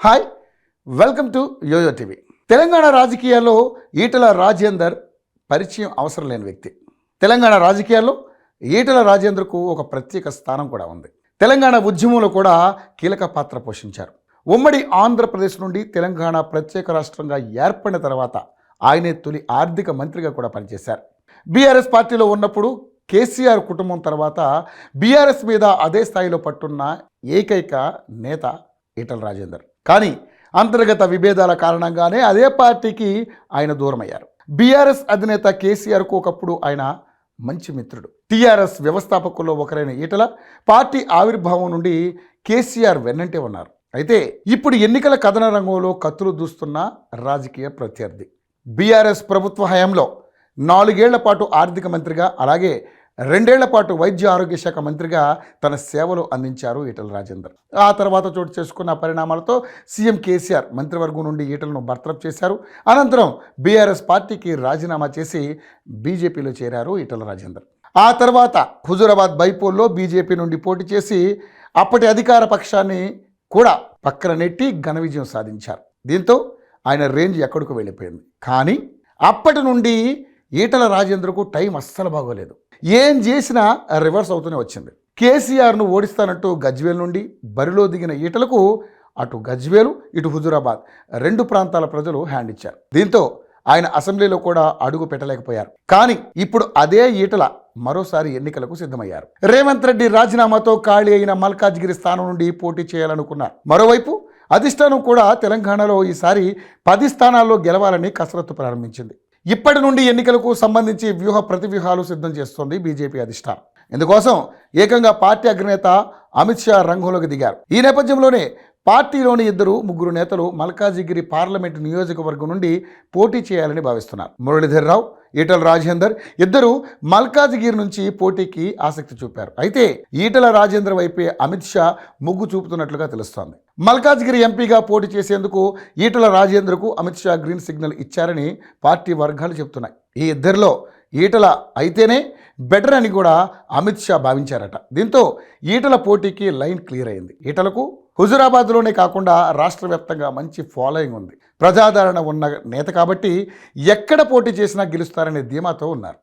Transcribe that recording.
Hi, welcome to YoYo TV. Telangana రాజకీయాల్లో ఈటల రాజేందర్ పరిచయం అవసరం లేని వ్యక్తి. తెలంగాణ రాజకీయాల్లో ఈటల రాజేందర్కు ఒక ప్రత్యేక స్థానం కూడా ఉంది. తెలంగాణ ఉద్యమంలో కూడా కీలక పాత్ర పోషించారు. ఉమ్మడి ఆంధ్రప్రదేశ్ నుండి తెలంగాణ ప్రత్యేక రాష్ట్రంగా ఏర్పడిన తర్వాత ఆయనే తొలి ఆర్థిక మంత్రిగా కూడా పనిచేశారు. బీఆర్ఎస్ పార్టీలో ఉన్నప్పుడు కేసీఆర్ కుటుంబం తర్వాత బీఆర్ఎస్ మీద అదే స్థాయిలో పట్టున్న ఏకైక నేత ఈటల రాజేందర్. కానీ అంతర్గత విభేదాల కారణంగానే అదే పార్టీకి ఆయన దూరమయ్యారు. బీఆర్ఎస్ అధినేత కేసీఆర్కు ఒకప్పుడు ఆయన మంచి మిత్రుడు. టీఆర్ఎస్ వ్యవస్థాపకుల్లో ఒకరైన ఈటల పార్టీ ఆవిర్భావం నుండి కేసీఆర్ వెన్నంటే ఉన్నారు. అయితే ఇప్పుడు ఎన్నికల కథన రంగంలో కత్తులు దూస్తున్న రాజకీయ ప్రత్యర్థి. బీఆర్ఎస్ ప్రభుత్వ హయాంలో 4 ఏళ్ల పాటు ఆర్థిక మంత్రిగా, అలాగే 2 ఏళ్ల పాటు వైద్య ఆరోగ్య శాఖ మంత్రిగా తన సేవలు అందించారు ఈటల రాజేందర్. ఆ తర్వాత చోటు చేసుకున్న పరిణామాలతో సీఎం కేసీఆర్ మంత్రివర్గం నుండి ఈటలను బర్తరఫ్ చేశారు. అనంతరం బీఆర్ఎస్ పార్టీకి రాజీనామా చేసి బీజేపీలో చేరారు ఈటల రాజేందర్. ఆ తర్వాత హుజూరాబాద్ బైపోల్లో బీజేపీ నుండి పోటీ చేసి అప్పటి అధికార పక్షాన్ని కూడా పక్కన నెట్టి ఘన విజయం సాధించారు. దీంతో ఆయన రేంజ్ ఎక్కడికి వెళ్ళిపోయింది. కానీ అప్పటి నుండి ఈటల రాజేందర్కు టైం అస్సలు బాగోలేదు. ఏం చేసినా రివర్స్ అవుతూనే వచ్చింది. కేసీఆర్ను ఓడిస్తానంటూ గజ్వేల్ నుండి బరిలో దిగిన ఈటలకు అటు గజ్వేలు ఇటు హుజూరాబాద్ 2 ప్రాంతాల ప్రజలు హ్యాండ్ ఇచ్చారు. దీంతో ఆయన అసెంబ్లీలో కూడా అడుగు పెట్టలేకపోయారు. కానీ ఇప్పుడు అదే ఈటల మరోసారి ఎన్నికలకు సిద్ధమయ్యారు. రేవంత్ రెడ్డి రాజీనామాతో ఖాళీ అయిన మల్కాజ్గిరి స్థానం నుండి పోటీ చేయాలనుకున్నారు. మరోవైపు అధిష్టానం కూడా తెలంగాణలో ఈసారి 10 స్థానాల్లో గెలవాలని కసరత్తు ప్రారంభించింది. ఇప్పటి నుండి ఎన్నికలకు సంబంధించి వ్యూహ ప్రతివ్యూహాలు సిద్ధం చేస్తోంది బీజేపీ అధిష్టానం. ఇందుకోసం ఏకంగా పార్టీ అగ్రనేత అమిత్ షా రంగంలోకి దిగారు. ఈ నేపథ్యంలోనే పార్టీలోని 2-3 నేతలు మల్కాజిగిరి పార్లమెంటు నియోజకవర్గం నుండి పోటీ చేయాలని భావిస్తున్నారు. మురళీధర్ రావు, ఈటల రాజేందర్ ఇద్దరు మల్కాజిగిరి నుంచి పోటీకి ఆసక్తి చూపారు. అయితే ఈటల రాజేందర్ వైపే అమిత్ షా మొగ్గు చూపుతున్నట్లుగా తెలుస్తోంది. మల్కాజ్గిరి ఎంపీగా పోటీ చేసేందుకు ఈటల రాజేందర్కు అమిత్ షా గ్రీన్ సిగ్నల్ ఇచ్చారని పార్టీ వర్గాలు చెబుతున్నాయి. ఈ ఇద్దరిలో ఈటల అయితేనే బెటర్ అని కూడా అమిత్ షా భావించారట. దీంతో ఈటల పోటీకి లైన్ క్లియర్ అయింది. ఈటలకు హుజూరాబాద్లోనే కాకుండా రాష్ట్ర వ్యాప్తంగా మంచి ఫాలోయింగ్ ఉంది. ప్రజాదరణ ఉన్న నేత కాబట్టి ఎక్కడ పోటీ చేసినా గెలుస్తారనే ధీమాతో ఉన్నారు.